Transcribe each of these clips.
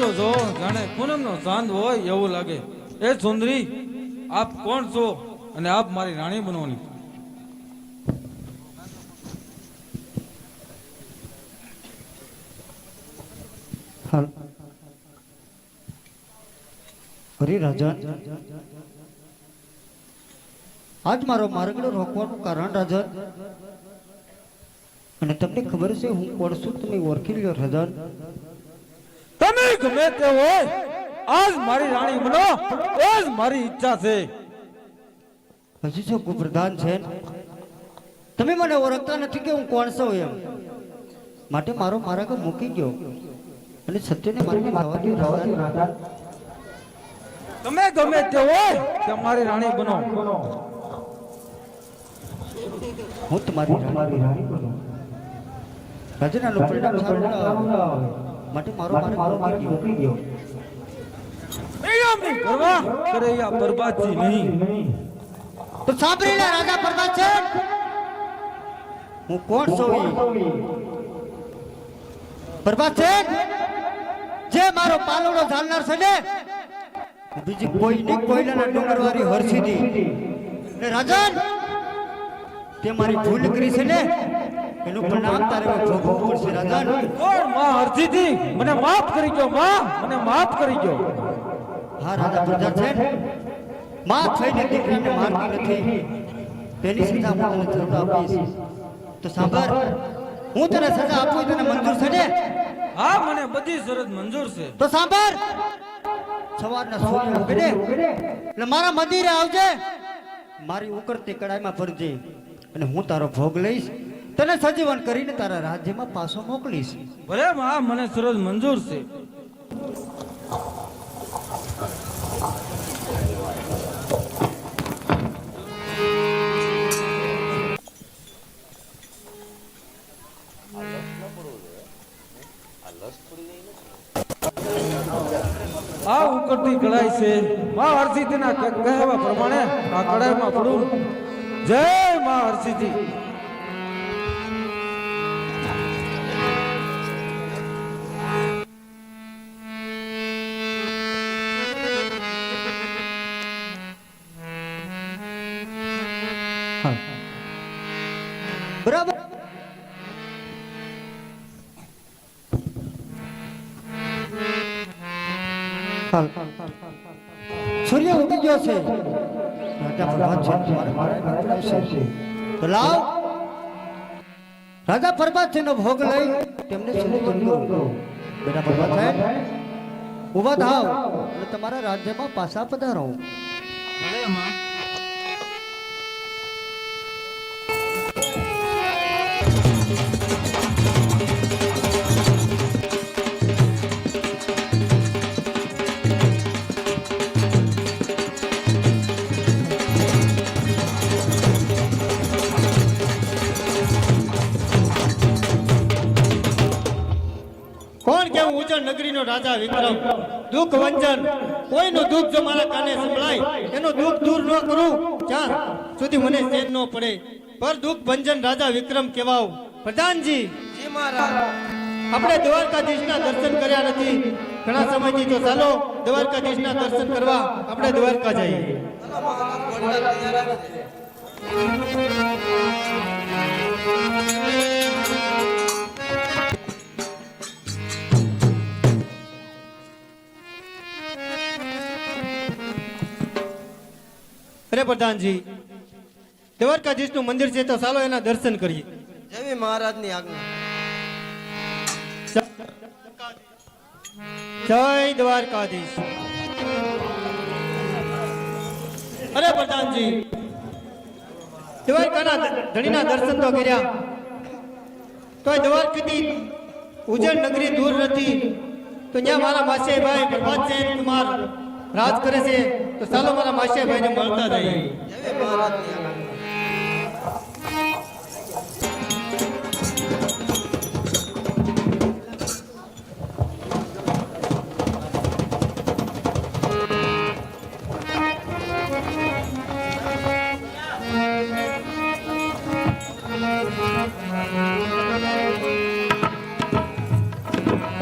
તો જો જાણે પૂનમનો ચાંદ હોય એવું લાગે. એ સુંદરી, આપ કોણ છો અને આપ મારી રાણી બનવાની? અરે રાજા, આજ મારો માર્ગને રોકવાનું કારણ રાજા, અને તમને ખબર છે હું કોણ છું? તમે ઓળખી લ્યો રાજા. તમે ગમે તે હોય, આજ મારી રાણી બનો એ જ મારી ઈચ્છા છે. હજી શું પ્રધાન છે? તમે મને ઓળખતા નથી કે હું કોણ છું એમ માટે મારો માર્ગ મૂકી ગયો અને સત્યને માર્ગે જવા દ્યો રાજા. તમે ગમે તે હોય કે મારી રાણી બનો. હું તમારી રાણી બનું. રાજાનું પરિણામ સારું ના આવે માટે મારો માર્ગ મૂકી ગયો. પરિણામની પરવા કરે આ બરબાદજી નહીં. તો સાંભળી લે રાજા પ્રતાપ છે, હું કોણ છું? પ્રભાત છે જે મારો પાલોડો ઝાલનાર છે ને, બીજી કોઈ ને કોઈના ડુંગરવાળી હરસીદી ને રાજન તે મારી ભૂલ કરી છે ને, એનું પરિણામ તારે ભોગવવું પડશે રાજન. કોણ માં હરજીતી? મને માફ કરી ગયો માં, મને માફ કરી ગયો. હા રાજા પ્રજા છે, માં થઈને દીકરાને મારતી નથી, તેની સજા હું તને જરૂર આપીશ. તો સાંભળ, હું તને સજા આપું તને મંજૂર છે ને? હા, મને બધી શરત મંજૂર છે. તો સાંભળ, સવારના સૂર્ય ઉગે ને એટલે મારા મંદિરે આવજે, મારી ઉકળતી કડાઈમાં ભરજે અને હું તારો ભોગ લઈશ, તને સજીવન કરીને તારા રાજ્યમાં પાછો મોકલીશ. ભલે માં, મને શરત મંજૂર છે. આ ઉકળતી કડાઈ છે, માં હરસિદ્ધિના કહેવા પ્રમાણે આ કડાઈમાં પડું. જય માં હરસિદ્ધિ. બરાબર. સૂર્ય ઉગી ગયો છે, રાજા પ્રભાત છે. તો લાવ રાજા પ્રભાત છે નો ભોગ લઈ તેમને સજીવન કરો. બેટા પ્રભાત સાહેબ, ઉભા થાવ અને તમારા રાજ્યમાં પાછા પધારો. નગરીનો રાજા વિક્રમ, દુઃખ વંજન, કોઈનું દુઃખ જો મારા કાને સંભળાય એનું દુઃખ દૂર ન કરું ત્યાં સુધી મને ચેન ન પડે. પર દુઃખ ભંજન રાજા વિક્રમ કહેવાવ. પ્રધાનજી, આપણે દ્વારકાધીશના દર્શન કર્યા નથી ઘણા સમયથી, તો ચાલો દ્વારકાધીશના દર્શન કરવા આપણે દ્વારકા જઈએ. અરે પ્રધાનજી, દ્વારકાધીશ નું મંદિર છે તો ચાલો એના દર્શન કરીએ. જેવી મહારાજની આજ્ઞા. જય દ્વારકાધીશ. અરે પ્રધાનજી, દ્વારકાના ધણીના દર્શન તો કર્યા, તો દ્વારકાથી ઉજ્જૈન નગરી દૂર નથી, તો ત્યાં મારા માસીભાઈ પ્રભાતચંદ કુમાર રાજ કરે છે, તો ચાલો મારા માસીભાઈને મળતા જઈએ. જેવી મહારાજની આજ્ઞા.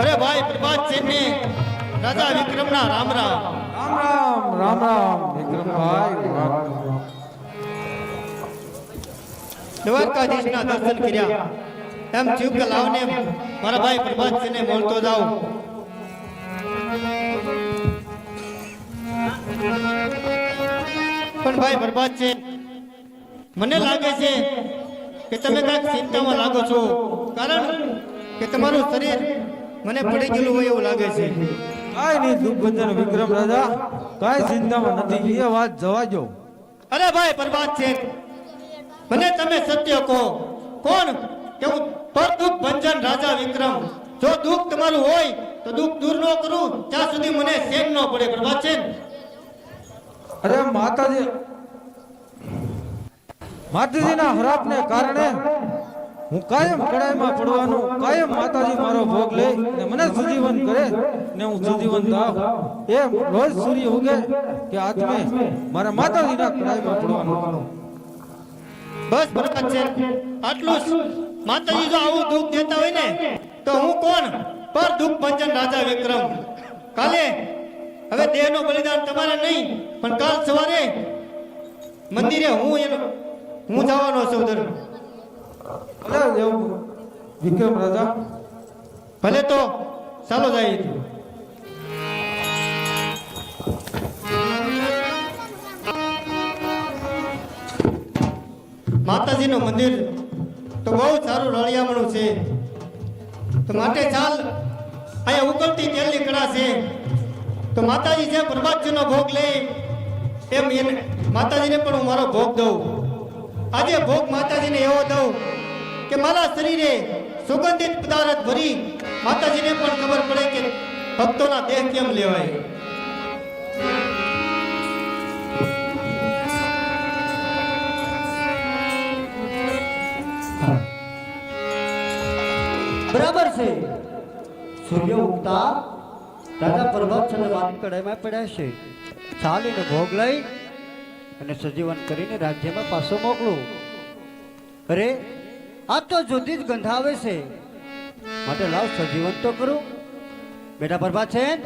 અરે ભાઈ પ્રભાતચંદ ને રાજા વિક્રમના રામ રામ. રામ રામ રામ રામ વિક્રમભાઈ રામ રામ. દ્વારકાધીશના દર્શન કર્યા. એમ થયું કે લાવને મારા ભાઈ પ્રભાતસિંહને મળતો જાઉં. પણ ભાઈ પ્રભાતસિંહ, મને લાગે છે કે તમે કાંઈક ચિંતામાં લાગો છો, કારણ કે તમારું શરીર મને પડી ગયેલું હોય એવું લાગે છે. કાંઈ નહીં દુઃખભંજન વિક્રમ રાજા, કાંઈ ચિંતામાં નથી, એ વાત જવા દો. અરે ભાઈ પ્રભાતસિંહ, મને તમે સત્ય કહો, કોણ કે હું દુઃખ ભંજન રાજા વિક્રમ? જો દુઃખ તમારું હોય તો દુઃખ દૂર ન કરું ત્યાં સુધી મને ચેન ન પડે. પ્રભાતસિંહ, અરે માતાજીના હરાપને કારણે હું કાયમ કડાઈમાં પડવાનું, કાયમ માતાજી મારો ભોગ લે ને મને સુજીવન કરે ને હું સુજીવન થાવ. એ રોજ સૂર્ય ઉગે કે આત્મે મારા માતાજીના કડાઈમાં પડવાનું. બસ પ્રભાતસિંહ, આટલું જ. માતાજી જો આવું દુઃખ દેતા હોય ને તો હું કોણ? પર દુઃખ ભંજન રાજા વિક્રમ. કાલે હવે દેહનું બલિદાન તમારે નહીં, પણ કાલ સવારે મંદિરે હું જવાનો છું. અરે દેવ વિક્રમ રાજા, ભલે તો ચાલો જાય. માતાજીનું મંદિર તો બહુ સારું રળિયામણું છે, તો માટે ચાલ. અહીંયા ઉકળતી તેલની કડા છે, તો માતાજી જે પ્રભાતજીનો ભોગ લે એમ એને માતાજીને પણ હું મારો ભોગ દઉં. આજે ભોગ માતાજીને એવો દઉં કે મારા શરીરે સુગંધિત પદાર્થ ભરી માતાજીને પણ ખબર પડે કે ભક્તોના દેહ કેમ લેવાય. બરાબર છે. સૂર્ય ઉગતા રાજા પ્રભાતચંદ્ર માની કડાઈમાં પડ્યા છે. ચાલીને ભોગ લઈ અને સજીવન કરીને રાજ્યમાં પાછો મોકલું. અરે આ તો જુદી જ ગંધાવે છે, માટે લાવ સજીવન તો કરું. બેટા પ્રભાતચંદ,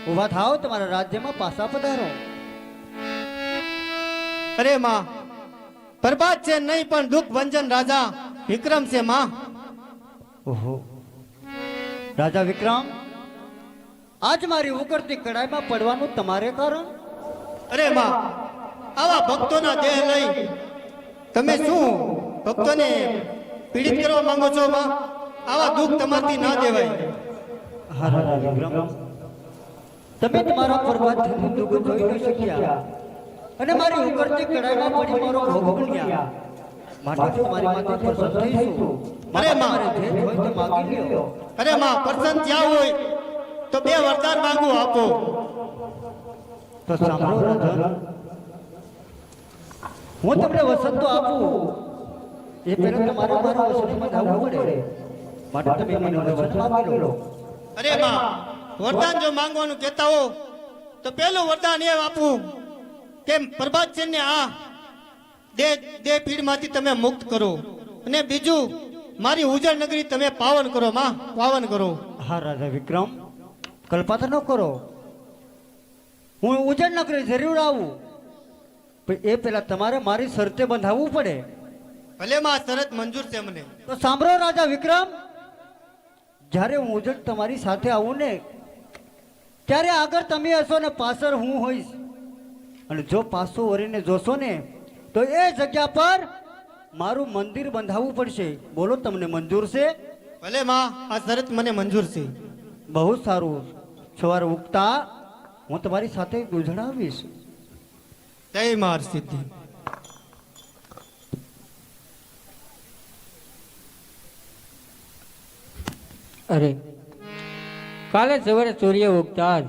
ઊભા થાવ, તમારા રાજ્યમાં પાછા પધારો. અરે માં, પ્રભાત છે નહીં પણ દુઃખ ભંજન રાજા વિક્રમ છે માં. ઓહો, રાજા વિક્રમ, આજ મારી ઉકળતી કડાઈમાં પડવાનું તમારે કારણ? અરે માં, આવા ભક્તોના દેહ લઈ તમે શું ભક્તોને પીડિત કરવા માંગો છો માં? આવા દુઃખ તમારથી ના દેવાય. હા રાજા વિક્રમ, તમે તમારા પ્રભાતથી દુઃખ જોઈ ન શક્યા અને મારી ઉકળતી કડાઈમાં પડી મારો ભોગ બન્યા, માટે તમારી માથે પ્રસન્ન થઈશું. અરે માં, જે હોય તે માગી લ્યો. અરે માં, પ્રસન્ન થયા હોય તો બે વરદાન માંગુ આપો. તો સાંભળો રાજન, હું તમને વસન તો આપું, એ પહેલા તમારે મારા વસનમાં ધાવવું પડે, માટે તમે મને વસન માગી લો. અરે માં, વરદાન જો માંગવાનું કહેતા હો તો પહેલું વરદાન એ આપું કે પ્રભાતસિંહને આ દેહ પીડમાંથી તમે મુક્ત કરો, અને બીજું મારી ઉજળ નગરી તમે પાવન કરો માં, પાવન કરો. હા રાજા વિક્રમ, કલ્પના ન કરો, હું ઉજળ નગરી જરૂર આવું, પણ એ પહેલા તમારે મારી શરતે બંધાવવું પડે. ભલે માં, શરત મંજૂર છે મને. તો સાંભળો રાજા વિક્રમ, જ્યારે હું ઉજળ તમારી સાથે આવું ને ત્યારે આગળ તમે હશો ને પાછળ હું હોઈશ, અને જો પાછું વળીને જોશો ને તો એ જગ્યા પર મારું મંદિર બંધાવવું પડશે. બોલો, તમને મંજૂર છે? ભલે માં, આ શરત મને મંજૂર છે. બહુ સારું, સવારે ઉગતા હું તમારી સાથે જણાવીશ. જય માર સિદ્ધિ. અરે કાલે સવારે સૂર્ય ઉગતા જ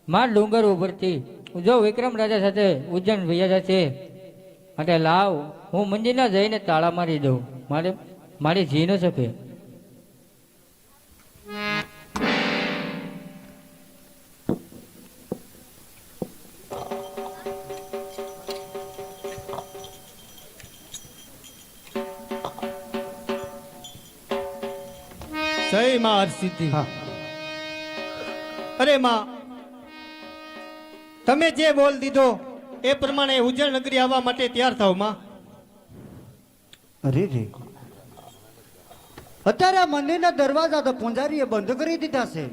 માં ડુંગર ઉપરથી જો વિક્રમ રાજા સાથે ઉજ્જૈન ભૈયા જશે, એટલે લાવ હું મંદિરના જઈને તાળા મારી દઉં, મારી જી ન શકે. જય માર સિદ્ધિ. અરે માં, તમે જે બોલ દીધો એ પ્રમાણે ઉજ્જૈન નગરી આવવા માટે તૈયાર થાવ માં. અરે રે, અત્યારે આ મંદિરના દરવાજા તો પૂંજારીએ બંધ કરી દીધા છે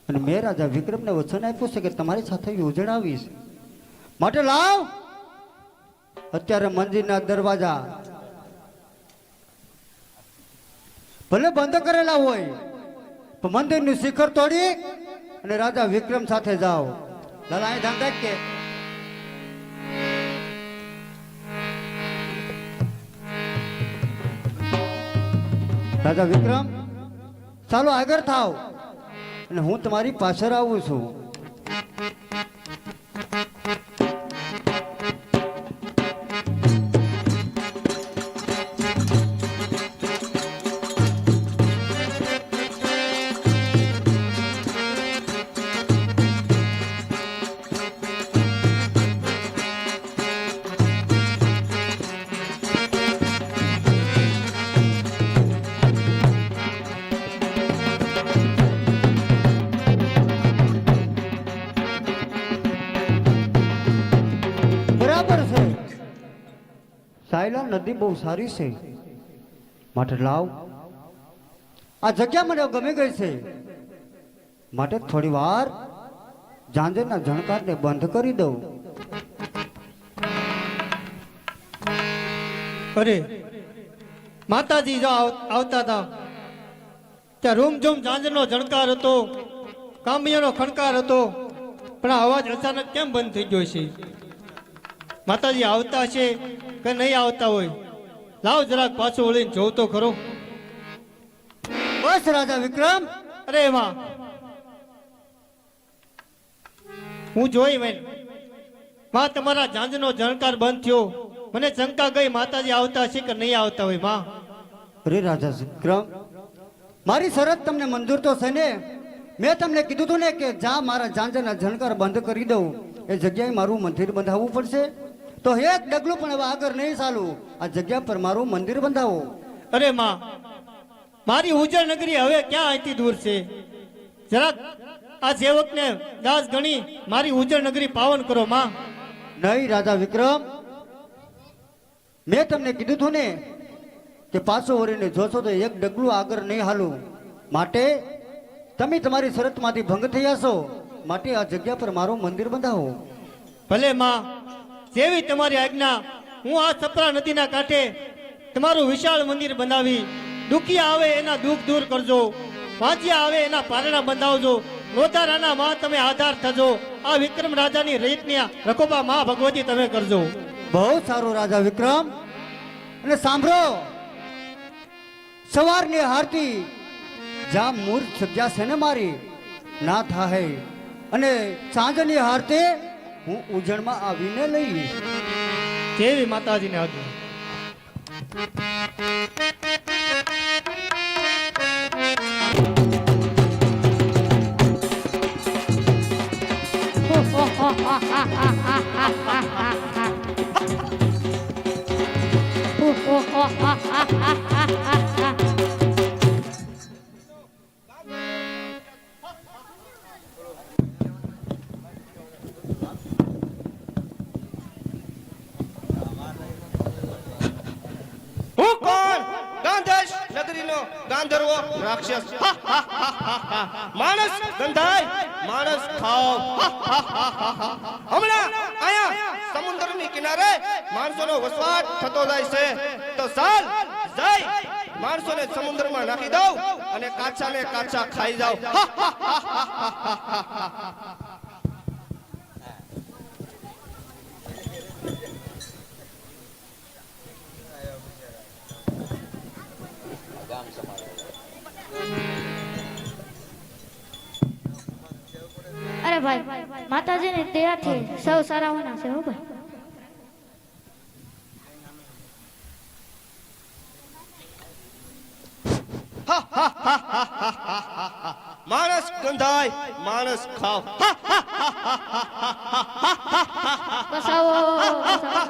અને મેં રાજા વિક્રમને વચન આપ્યું છે કે તમારી સાથે યોજન આવીશ, માટે લાવ અત્યારે મંદિરના દરવાજા ભલે બંધ કરેલા હોય પણ મંદિરનું શિખર તોડી અને રાજા વિક્રમ સાથે જાઓ. લાલા અહીં ધ્યાન રાખ કે રાજા વિક્રમ ચાલો આગળ થાવ અને હું તમારી પાછળ આવું છું. બરાબર છે, સાયલા નદી બહુ સારી છે, માટે લાવ આ જગ્યા મને ગમી ગઈ છે, માટે થોડી વાર ઝાંઝરના ઝણકારને બંધ કરી દઉં. અરે માતાજી જો આવતા હતા ત્યાં રૂમઝૂમ ઝાંઝરનો ઝણકાર હતો, કાંબિયાનો ખણકાર હતો, પણ આ અવાજ અચાનક કેમ બંધ થઈ ગયો છે? માતાજી આવતા છે કે નહીં આવતા હોય? લાવ જરાક પાછું વળીને જોઉં તો ખરો. બસ રાજા વિક્રમ, અરે માં, હું જોઈ વેન માં તમારા ઝાંઝરનો ઝણકાર બંધ થયો, મને શંકા ગઈ માતાજી આવતા છે કે નહીં આવતા હોય માં. અરે રાજા વિક્રમ, મારી શરત તમને મંજૂર તો છે ને? મેં તમને કીધું હતું ને કે જા મારા ઝાંઝરના ઝણકાર બંધ કરી દઉં, એ જગ્યાએ મારું મંદિર બંધાવવું પડશે, તો એક ડગલું પણ હવે આગળ નહીં ચાલું, આ જગ્યા પર મારું મંદિર બંધાવો. અરે માં, મારી ઉજ્જૈન નગરી હવે ક્યાં અહીંથી દૂર છે? જરાક આ સેવકને દાસ ગણી મારી ઉજ્જૈન નગરી પાવન કરો માં. નહીં રાજા વિક્રમ, મેં તમને કીધું હતું ને કે પાછો વળીને જોશો તો એક ડગલું આગળ નહીં હાલું, માટે તમે તમારી શરતમાંથી ભંગ થયા છો, માટે આ જગ્યા પર મારું મંદિર બંધાવો. ભલે માં, જેવી તમારી આજ્ઞા. હું આ સપરા નદીના કાંઠે તમારું વિશાળ મંદિર બનાવી, દુખિયા આવે એના દુઃખ દૂર કરજો, વાંચ્યા આવે એના પારણા બંધાવજો, રોધારાના માં તમે આધાર થજો, આ વિક્રમ રાજાની રીતની રખોબા માં ભગવતી તમે કરજો. બહુ સારું રાજા વિક્રમ, અને સાંભળો, સવારની હારતી જ્યાં મૂર્ખ જગ્યા છે ને મારી ના થાય, અને સાંજની હારતે હું ઉજળમાં આવીને લઈશ. જેવી માતાજીને આજ્ઞા. હું કોણ? ગાંધેશ નગરીનો ગાંધર્વો રાક્ષસ. માણસ ગંધાય, માણસ ખાવ. હમણાં અહીંયા સમુદ્રની કિનારે માણસોનો વસવાટ થતો જાય છે, તો ચાલ જઈ માણસોને સમુદ્રમાં નાખી દઉં અને કાચાને કાચા ખાઈ જાવ. અરે ભાઈ, માતાજીની દયાથી સૌ સારા હોના છે હો ભાઈ. માણસ ગંધાય, માણસ ખાવ. બસાવો બસાવો.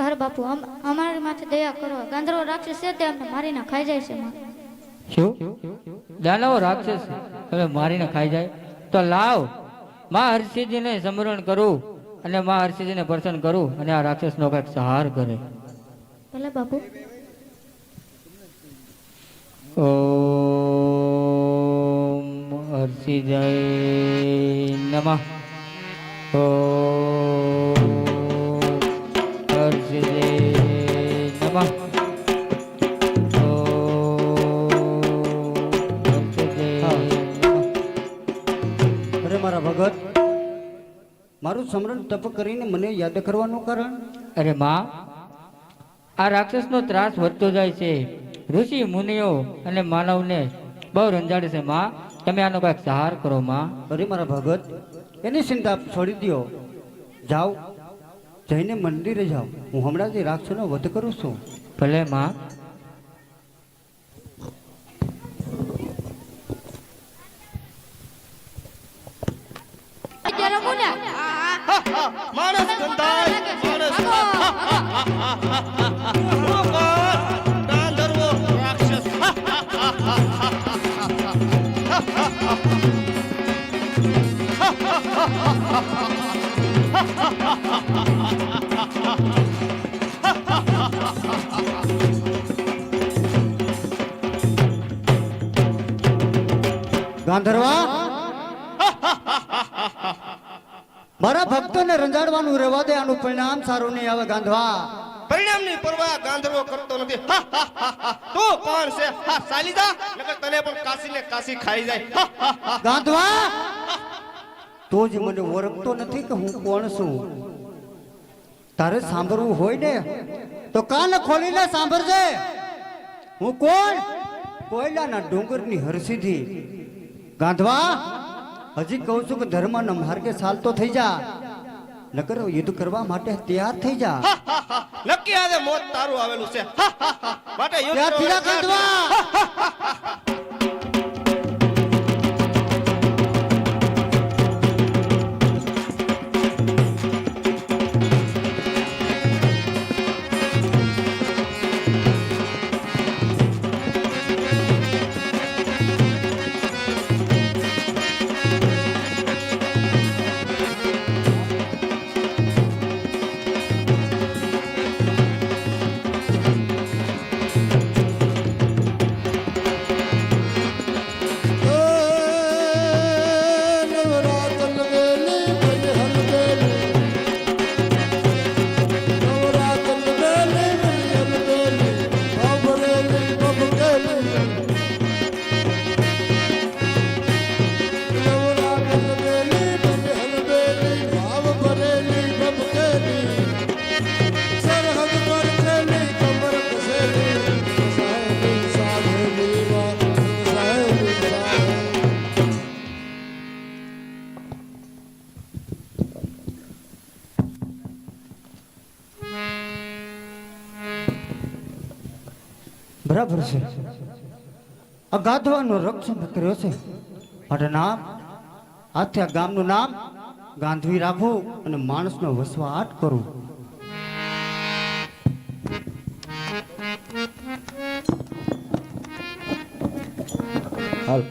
અરે બાપુ અમારી માથે દયા કરો. ગાંધર્વ રાક્ષસ છે તે અમને મારીને ખાઈ જાય છે માં. શું દાનવો રાક્ષસ હવે મારીને ખાઈ જાય? તો લાવ માં હર્ષિજીને સમરણ કરું અને માં હર્ષિજીને પ્રસન્ન કરું અને આ રાક્ષસનો કંઈક સહાર કરે. ભલે બાપુ. ઓમ હર્ષિજય નમઃ. ઓમ હર્ષિજય નમઃ. અરે મારા ભગત, મારું સમરણ તપ કરીને મને યાદ કરવાનું કારણ? અરે માં, આ રાક્ષસનો ત્રાસ વધતો જાય છે. ઋષિ મુનિઓ અને માનવને બહુ રંજાડે છે માં. તમે આનો કંઈક સહાર કરો માં. અરે મારા ભગત, એની ચિંતા આપ છોડી દો. જાઓ, જઈને મંદિરે જાઓ. હું હમણાં જ એ રાક્ષસનો વધ કરું છું. ભલે માં. અત્યારે મુના માણસ ગંધાય, માણસ ગાંધર્વો રાક્ષસ. ગાંધર્વા, મારા ભક્તોને રંજાડવાનું રહેવા દે. આનું પરિણામ સારું નહીં આવે. ગાંધવા, પરિણામની પરવા ગાંધર્વો કરતો નથી. તું કોણ છે? ચાલી જા, નકર તને પણ કાશી ને કાશી ખાઈ જાય. ગાંધવા, તો જ મને ઓળખતો નથી કે હું કોણ છું. તારે સાંભળવું હોય ને તો કાન ખોલીને સાંભળજે. હું કોણ? કોયલાના ડુંગરની હરસિદ્ધિ. ગાંધવા, હજી કહું છું કે ધર્મના માર્ગે ચાલતો થઈ જા, નકર યુદ્ધ કરવા માટે તૈયાર થઈ જા. નક્કી આજે મોત તારું આવેલું છે. માટે યુદ્ધ તૈયાર થઈ જા ગાંધવા. બરાબર છે. આ ગાંધવાનો રક્ષણ કર્યો છે. માટે નામ આથી આ ગામનું નામ ગાંધવી રાખવું અને માણસનો વસવાટ કરવું. હાલ.